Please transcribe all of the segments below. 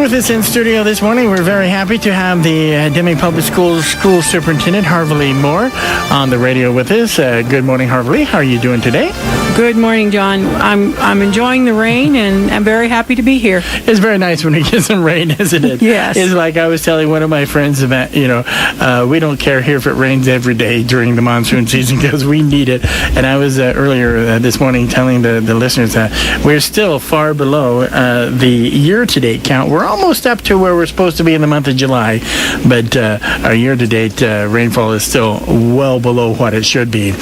with us in studio this morning, we're very happy to have the Deming Public Schools School Superintendent Harvielee Moore on the radio with us. Good morning, Harvielee. How are you doing today? Good morning, John. I'm enjoying the rain, and I'm very happy to be here. It's very nice when we get some rain, isn't it? Yes. It's like I was telling one of my friends about, we don't care here if it rains every day during the monsoon season because we need it. And I was earlier this morning telling the listeners that we're still far below the year-to-date count. We're almost up to where we're supposed to be in the month of July, but our year-to-date rainfall is still well below what it should be.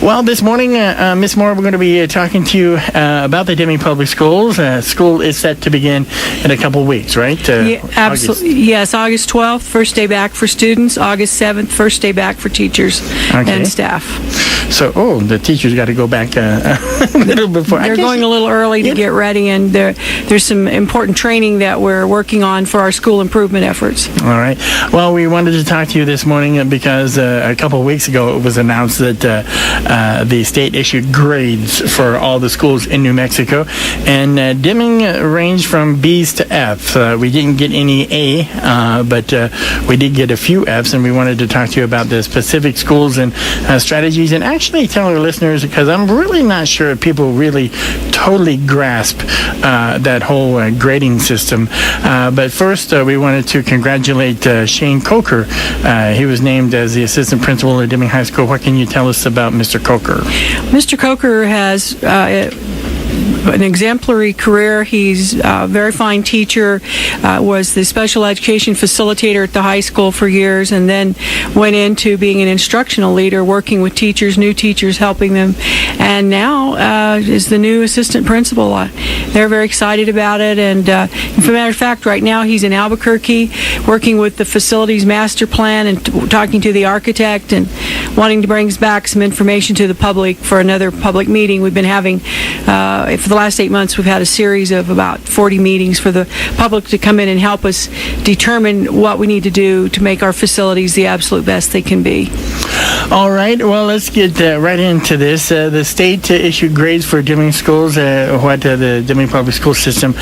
Well, this morning, Ms. Moore, we're going to be talking to you about the Deming Public Schools. School is set to begin in a couple of weeks, right? Yeah, absolutely. Yes, August 12th, first day back for students. August 7th, first day back for teachers and staff. So, the teachers got to go back a little before. They're going a little early to get ready, and there's some important training that we're working on for our school improvement efforts. All right. Well, we wanted to talk to you this morning because a couple of weeks ago it was announced that the state issued grades for all the schools in New Mexico, and Deming ranged from B's to F. We didn't get any A, but we did get a few Fs, and we wanted to talk to you about the specific schools and strategies, and actually tell our listeners, because I'm really not sure if people really totally grasp that whole grading system. But first, we wanted to congratulate Shane Coker. He was named as the assistant principal at Deming High School. What can you tell us about Mr. Coker? Mr. Coker has an exemplary career. He's a very fine teacher, was the special education facilitator at the high school for years, and then went into being an instructional leader, working with teachers, new teachers, helping them, and now is the new assistant principal. They're very excited about it, and as a matter of fact, right now he's in Albuquerque working with the facilities master plan and talking to the architect and wanting to bring back some information to the public for another public meeting. We've been having for the last 8 months, we've had a series of about 40 meetings for the public to come in and help us determine what we need to do to make our facilities the absolute best they can be. All right. Well, let's get right into this. The state issued grades for Deming schools, the Deming Public School System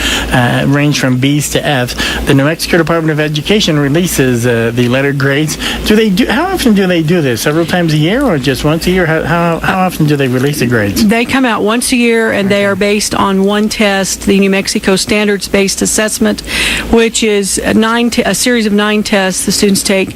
range from B's to F's. The New Mexico Department of Education releases the letter grades. How often do they do this? Several times a year or just once a year? How often do they release the grades? They come out once a year, and they are based on one test, the New Mexico Standards-Based Assessment, which is a series of 9 tests the students take,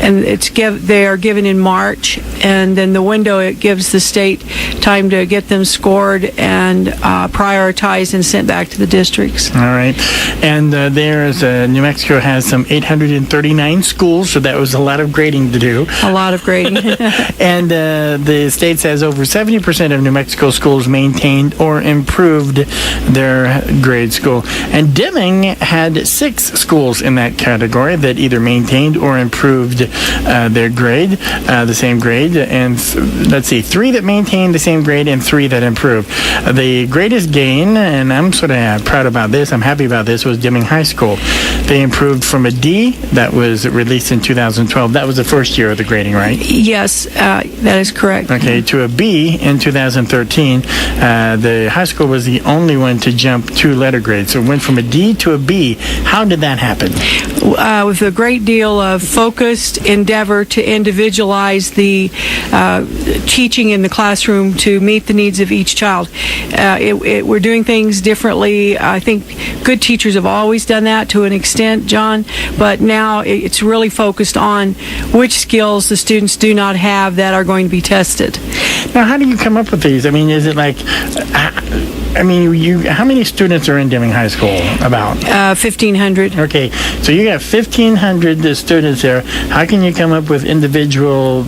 and they are given in March, and then the window, it gives the state time to get them scored and prioritized and sent back to the districts. All right. And New Mexico has some 839 schools, so that was a lot of grading to do. A lot of grading. And the state says over 70% of New Mexico schools maintained or improved their grade school. And Deming had 6 schools in that category that either maintained or improved their grade, the same grade. And 3 that maintained the same grade and 3 that improved. The greatest gain, and I'm sort of proud about this, I'm happy about this, was Deming High School. They improved from a D that was released in 2012. That was the first year of the grading, right? Yes, that is correct. Okay, to a B in 2013. The high school was the only one to jump 2 letter grades. So it went from a D to a B. How did that happen? With a great deal of focused endeavor to individualize the teaching in the classroom to meet the needs of each child. We're doing things differently. I think good teachers have always done that to an extent, John, but now it's really focused on which skills the students do not have that are going to be tested. Now, how do you come up with these? I mean, is it like... how many students are in Deming High School? About 1,500. Okay, so you got 1,500 students there. How can you come up with individual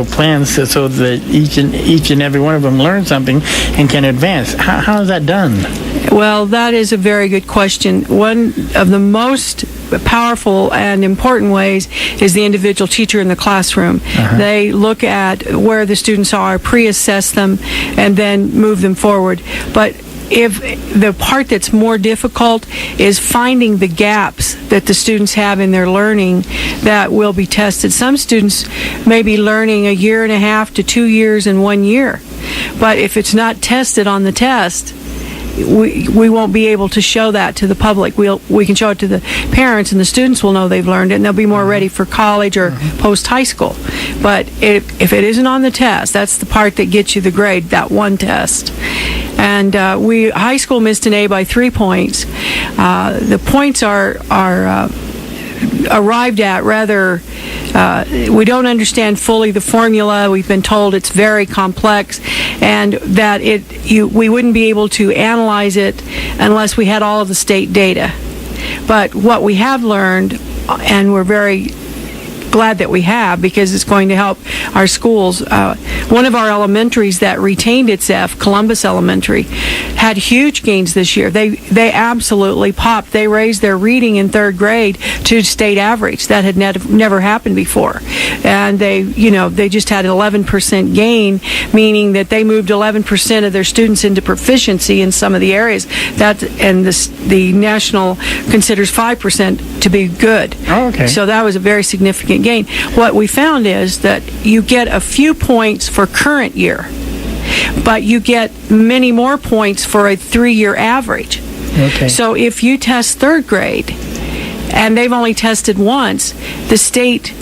plans so that each and every one of them learn something and can advance? How is that done? Well, that is a very good question. One of the most powerful and important ways is the individual teacher in the classroom. They look at where the students are, pre-assess them, and then move them forward. But if the part that's more difficult is finding the gaps that the students have in their learning that will be tested. Some students may be learning 1.5 years to 2 years in 1 year, but if it's not tested on the test, we won't be able to show that to the public. We can show it to the parents, and the students will know they've learned it, and they'll be more ready for college or post-high school. But if it isn't on the test, that's the part that gets you the grade, that one test. And high school missed an A by 3 points. The points are arrived at rather, we don't understand fully the formula. We've been told it's very complex, and that we wouldn't be able to analyze it unless we had all of the state data. But what we have learned, and we're very glad that we have, because it's going to help our schools. One of our elementaries that retained its F, Columbus Elementary, had huge gains this year. They absolutely popped. They raised their reading in third grade to state average. That had never happened before. And they just had an 11% gain, meaning that they moved 11% of their students into proficiency in some of the areas. The national considers 5% to be good. Oh, okay. So that was a very significant gain. What we found is that you get a few points for current year, but you get many more points for a 3-year average. Okay. So if you test third grade and they've only tested once, the state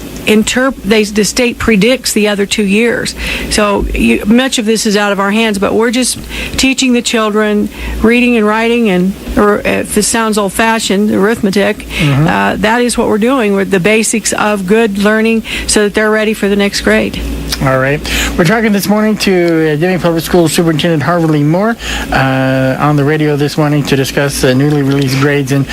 predicts the other 2 years. So much of this is out of our hands, but we're just teaching the children reading and writing, or if this sounds old-fashioned, arithmetic. That is what we're doing with the basics of good learning so that they're ready for the next grade. All right. We're talking this morning to Deming Public Schools Superintendent Harvielee Moore on the radio this morning to discuss newly released grades. And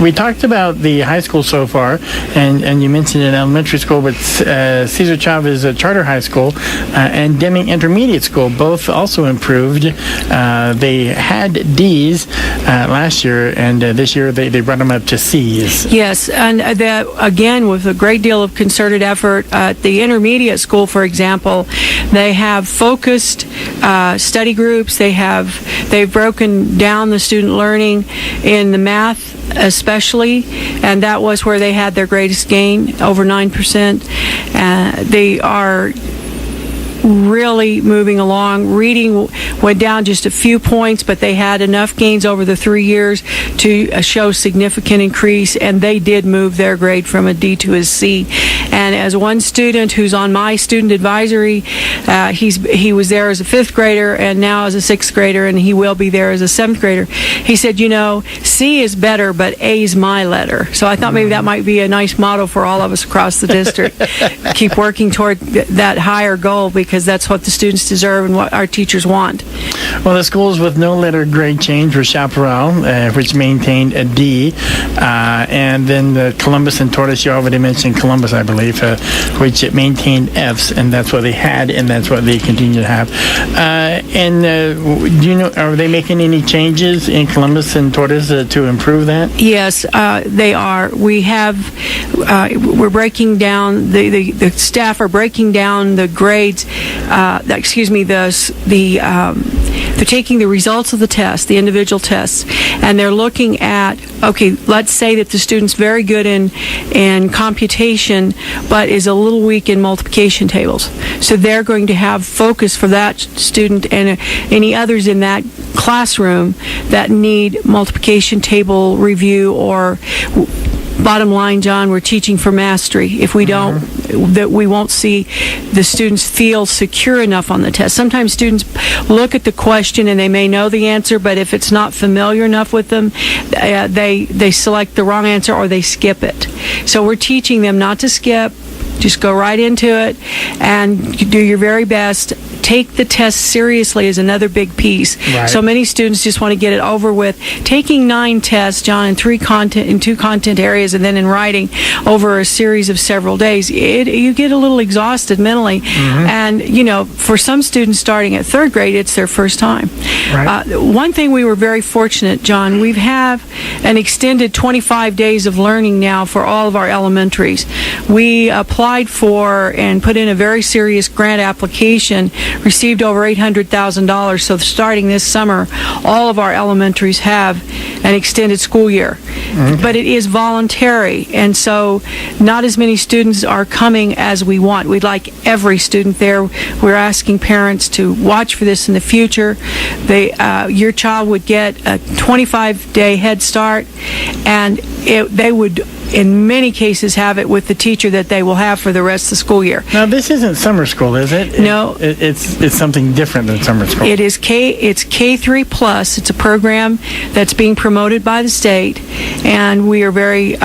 we talked about the high school so far, and you mentioned an elementary school, but Cesar Chavez Charter High School and Deming Intermediate School both also improved. They had D's last year, and this year they brought them up to C's. Yes, and that, again, with a great deal of concerted effort. At the intermediate school, for example, they have focused study groups. They've broken down the student learning in the math especially, and that was where they had their greatest gain, over 9%. They are really moving along. Reading went down just a few points, but they had enough gains over the 3 years to show significant increase, and they did move their grade from a D to a C. And as one student who's on my student advisory, he was there as a 5th grader and now as a 6th grader, and he will be there as a 7th grader. He said, C is better, but A's my letter. So I thought maybe that might be a nice motto for all of us across the district. Keep working toward that higher goal, because that's what the students deserve and what our teachers want. Well, the schools with no letter grade change were Chaparral, which maintained a D, and then the Columbus and Tortoise, you already mentioned Columbus, I believe, which maintained Fs, and that's what they had, and that's what they continue to have. Do you know, are they making any changes in Columbus and Tortoise to improve that? Yes, they are. We're breaking down, the staff are breaking down the grades. They're taking the results of the test, the individual tests, and they're looking at, okay, let's say that the student's very good in computation, but is a little weak in multiplication tables. So they're going to have focus for that student and any others in that classroom that need multiplication table review, or bottom line, John, we're teaching for mastery. If we don't, that we won't see the students feel secure enough on the test. Sometimes students look at the question and they may know the answer, but if it's not familiar enough with them, they select the wrong answer or they skip it. So we're teaching them not to skip. Just go right into it and do your very best. Take the test seriously is another big piece. Right. So many students just want to get it over with. Taking 9 tests, John, in 2 content areas, and then in writing over a series of several days, you get a little exhausted mentally. And, for some students starting at 3rd grade, it's their first time. Right. One thing we were very fortunate, John, we have an extended 25 days of learning now for all of our elementaries. We applied for and put in a very serious grant application received over $800,000. So starting this summer, all of our elementaries have an extended school year. But it is voluntary, and so not as many students are coming as we want. We'd like every student there. We're asking parents to watch for this in the future. Your child would get a 25-day head start, and they would, in many cases, have it with the teacher that they will have for the rest of the school year. Now, this isn't summer school, is it? No. It's something different than summer school. It is it's K3 Plus. It's a program that's being promoted by the state, and we are very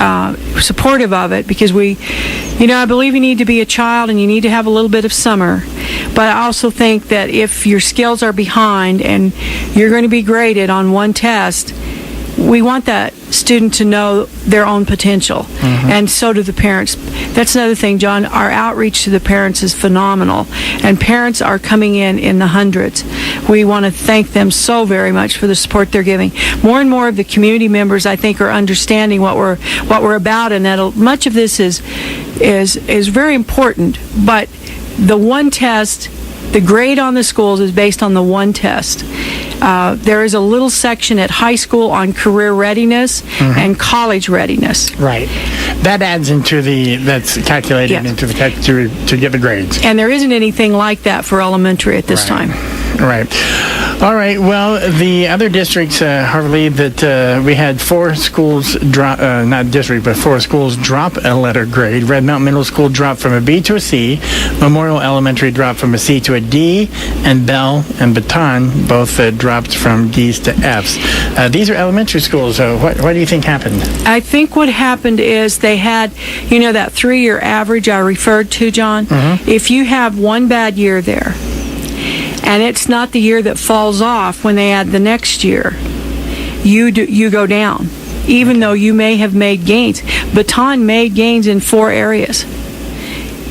supportive of it because I believe you need to be a child and you need to have a little bit of summer. But I also think that if your skills are behind and you're going to be graded on one test, we want that student to know their own potential, and so do the parents. That's another thing, John. Our outreach to the parents is phenomenal, and parents are coming in the hundreds. We want to thank them so very much for the support they're giving. More and more of the community members, I think, are understanding what we're about, and that much of this is very important. But the one test, the grade on the schools is based on the one test. There is a little section at high school on career readiness and college readiness. Right. That adds that's calculated into the to get the grades. And there isn't anything like that for elementary at this time. Right. All right. Well, the other districts, Harvielee, that we had 4 schools drop, not district, but 4 schools drop a letter grade. Red Mountain Middle School dropped from a B to a C. Memorial Elementary dropped from a C to a D. And Bell and Baton both dropped from Ds to Fs. These are elementary schools. What do you think happened? I think what happened is they had, that 3-year average I referred to, John. If you have one bad year there, and it's not the year that falls off when they add the next year, you go down, even though you may have made gains. Baton made gains in 4 areas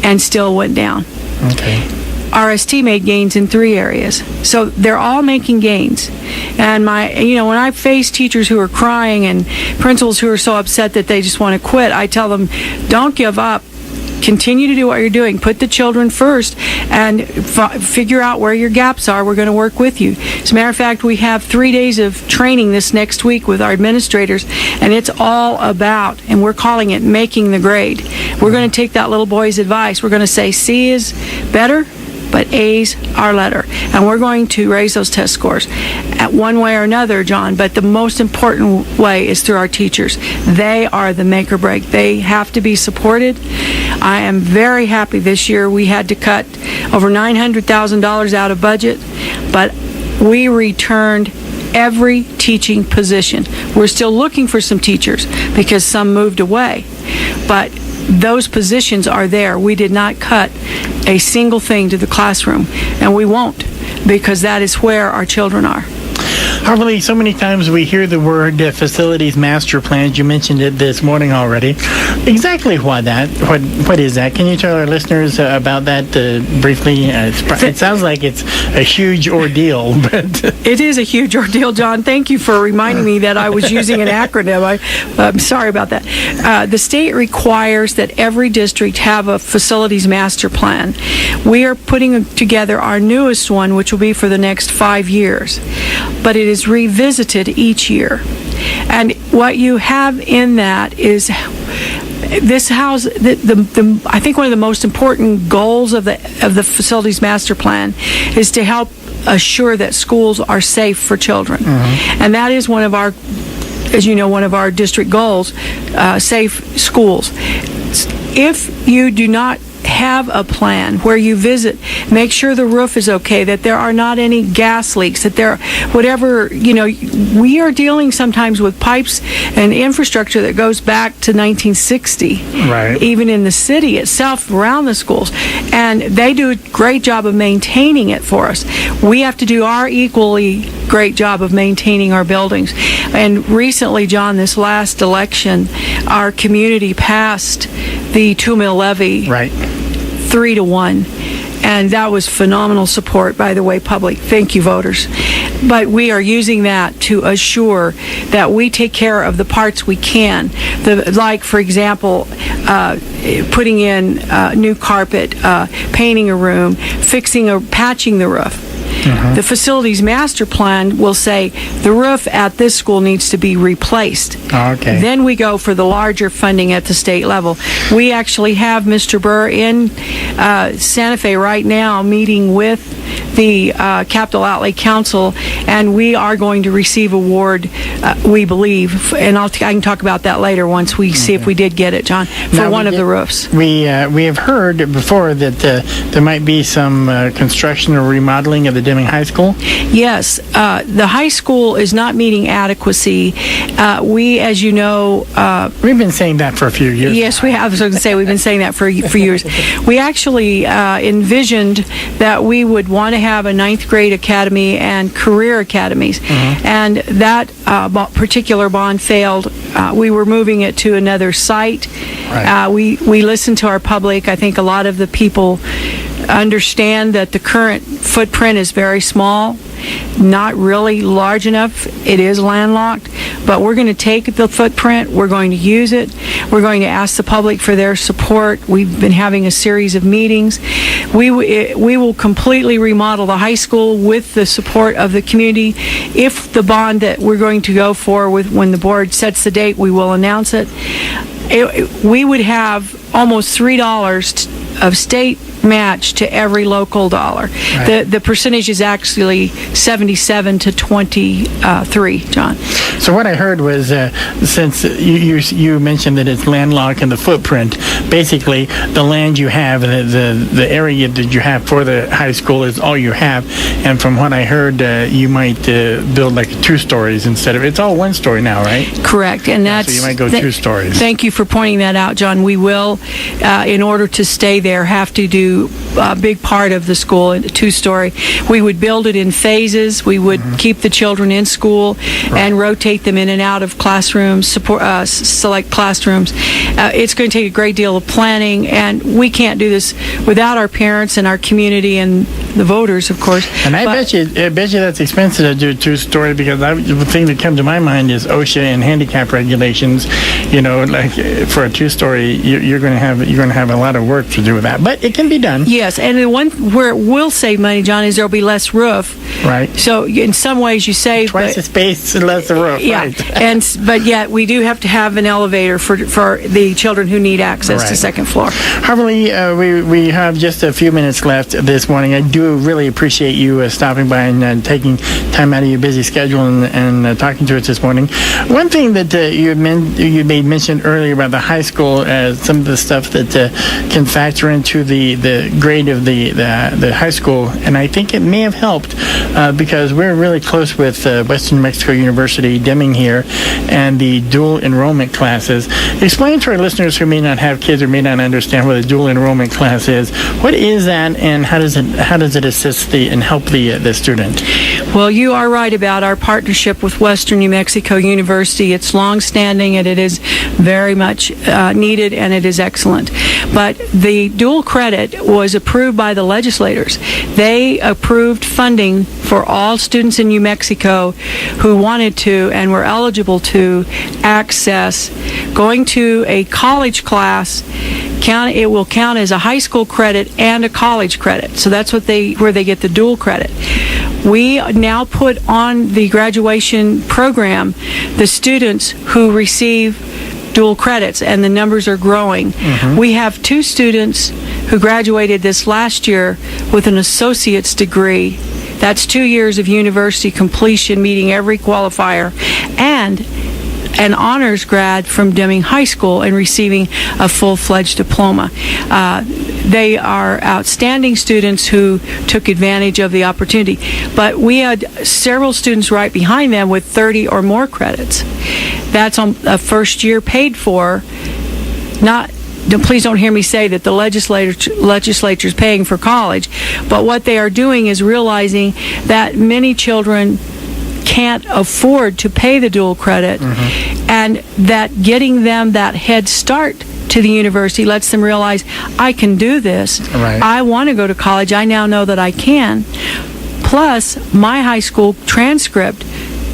and still went down. Okay. RST made gains in 3 areas. So they're all making gains. And when I face teachers who are crying and principals who are so upset that they just want to quit, I tell them, don't give up. Continue to do what you're doing. Put the children first and figure out where your gaps are. We're going to work with you. As a matter of fact, we have 3 days of training this next week with our administrators, and it's all about, and we're calling it making the grade. We're going to take that little boy's advice. We're going to say C is better, but A's our letter. And we're going to raise those test scores at one way or another, John, but the most important way is through our teachers. They are the make or break. They have to be supported. I am very happy this year we had to cut over $900,000 out of budget, but we returned every teaching position. We're still looking for some teachers because some moved away, but those positions are there. We did not cut a single thing to the classroom, and we won't, because that is where our children are. Harvielee, so many times we hear the word facilities master plans. You mentioned it this morning already. Exactly what is that? Can you tell our listeners about that briefly? It sounds like it's a huge ordeal, but it is a huge ordeal, John. Thank you for reminding me that I was using an acronym. I'm sorry about that. The state requires that every district have a facilities master plan. We are putting together our newest one, which will be for the next 5 years, but it is revisited each year. And what you have in that is this house. I think one of the most important goals of the facilities master plan is to help assure that schools are safe for children, and that is one of our, as you know, one of our district goals, safe schools. If you do not have a plan where you visit, make sure the roof is okay, that there are not any gas leaks, that there, whatever, we are dealing sometimes with pipes and infrastructure that goes back to 1960, right, even in the city itself, around the schools, and they do a great job of maintaining it for us. We have to do our equally great job of maintaining our buildings. And recently, John, this last election, our community passed the 2 mil levy, right, 3-1, And that was phenomenal support, by the way, public. Thank you, voters. But we are using that to assure that we take care of the parts we can. Like, for example, putting in new carpet, painting a room, fixing or patching the roof. The facilities master plan will say the roof at this school needs to be replaced. Okay. Then we go for the larger funding at the state level. We actually have Mr. Burr in Santa Fe right now meeting with the Capital Outlay Council, and we are going to receive award, we believe, and I can talk about that later once we see if we did get it, John, for one of the roofs. We have heard before that there might be some construction or remodeling of the Deming High School. Yes, the high school is not meeting adequacy. We, as you know, we've been saying that for a few years. Yes, we have. I was going to say we've been saying that for years. We actually envisioned that we would want to have a 9th grade academy and career academies, and that particular bond failed. We were moving it to another site. Right. We listened to our public. I think a lot of the people understand that the current footprint is very small, not really large enough. It is landlocked, but we're going to take the footprint, we're going to use it, we're going to ask the public for their support. We've been having a series of meetings. We will completely remodel the high school with the support of the community. If the bond that we're going to go for, when the board sets the date, we will announce it. We would have almost $3 of state match to every local dollar. Right. The percentage is actually 77 to 23, John. So what I heard was, since you mentioned that it's landlocked in the footprint, basically the land you have, the area that you have for the high school is all you have. And from what I heard, you might build like 2 stories instead of, it's all 1 story now, right? Correct. And that's, so you might go 2 stories. Thank you for pointing that out, John. We will, in order to stay there, have to do a big part of the school, a 2-story. We would build it in phases. We would keep the children in school and rotate them in and out of classrooms, select classrooms. It's going to take a great deal of planning, and we can't do this without our parents and our community and the voters, of course. And I bet you that's expensive to do a 2-story, because the thing that comes to my mind is OSHA and handicap regulations. You know, like for a 2-story, you're going to have a lot of work to do with that, but it can be done. Yes, and the one where it will save money, John, is there'll be less roof. Right. So in some ways you save twice the space and less the roof. Yeah. Right. But yet we do have to have an elevator for the children who need access to second floor. Harvielee, we have just a few minutes left this morning. I do really appreciate you stopping by and taking time out of your busy schedule and talking to us this morning. One thing that you made mention earlier about the high school, some of the stuff that can factor into the grade of the high school, and I think it may have helped because we're really close with Western New Mexico University, Deming here, and the dual enrollment classes. Explain to our listeners who may not have kids or may not understand what a dual enrollment class is. What is that, and how does it assist and help the student? Well, you are right about our partnership with Western New Mexico University. It's long-standing, and it is very much needed, and it is excellent. But the dual credit was approved by the legislators. They approved funding for all students in New Mexico who wanted to and were eligible to access going to a college class. It will count as a high school credit and a college credit. So that's where they get the dual credit. We now put on the graduation program the students who receive dual credits, and the numbers are growing. We have 2 students who graduated this last year with an associate's degree. That's 2 years of university completion, meeting every qualifier, and an honors grad from Deming High School and receiving a full-fledged diploma. They are outstanding students who took advantage of the opportunity. But we had several students right behind them with 30 or more credits. That's on a first year paid for. Please don't hear me say that the legislature is paying for college, but what they are doing is realizing that many children can't afford to pay the dual credit, and that getting them that head start to the university, lets them realize, I can do this. Right. I want to go to college. I now know that I can. Plus, my high school transcript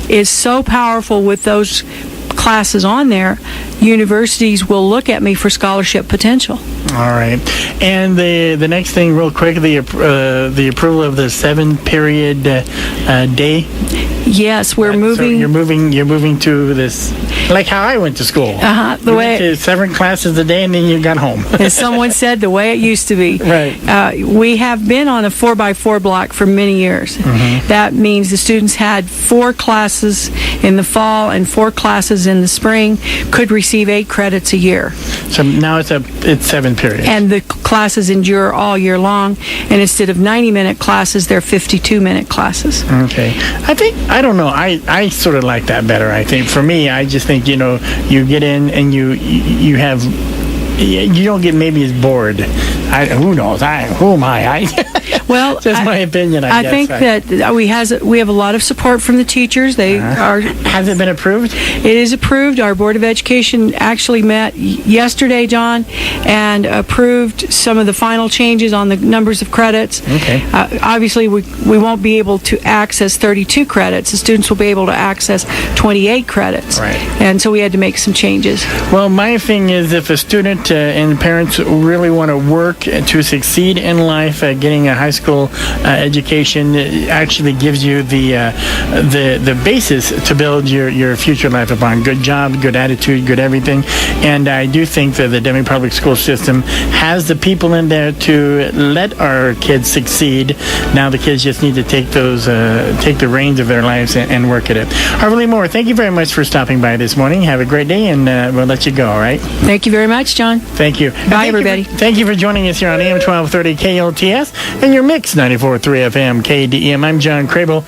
is so powerful with those classes on there, universities will look at me for scholarship potential. All right. And the next thing, real quick, the approval of the 7-period day. Yes, we're moving. So you're moving to this, like how I went to school. The way went to 7 classes a day, and then you got home. As someone said, the way it used to be. Right. We have been on a 4x4 block for many years. Mm-hmm. That means the students had 4 classes in the fall and 4 classes in the spring, could receive 8 credits a year. So now it's 7 periods. And the classes endure all year long, and instead of 90-minute classes, they're 52-minute classes. Okay. I don't know. I sort of like that better, I think. For me, I just think, you get in and you have, you don't get maybe as bored. Who knows? Who am I? Well, just my opinion, I guess. I think that we have a lot of support from the teachers. They are. Has it been approved? It is approved. Our Board of Education actually met yesterday, John, and approved some of the final changes on the numbers of credits. Okay. Obviously, we won't be able to access 32 credits. The students will be able to access 28 credits. Right. And so we had to make some changes. Well, my thing is, if a student and parents really want to work to succeed in life, getting a high school education actually gives you the basis to build your future life upon. Good job, good attitude, good everything. And I do think that the Deming Public School System has the people in there to let our kids succeed. Now the kids just need to take the reins of their lives and work at it. Harvielee Moore, thank you very much for stopping by this morning. Have a great day, and we'll let you go, all right? Thank you very much, John. Thank you. Bye, everybody. Thank you for joining us here on AM 1230 KLTS and your Mix 94.3 FM KDEM. I'm John Krehbiel.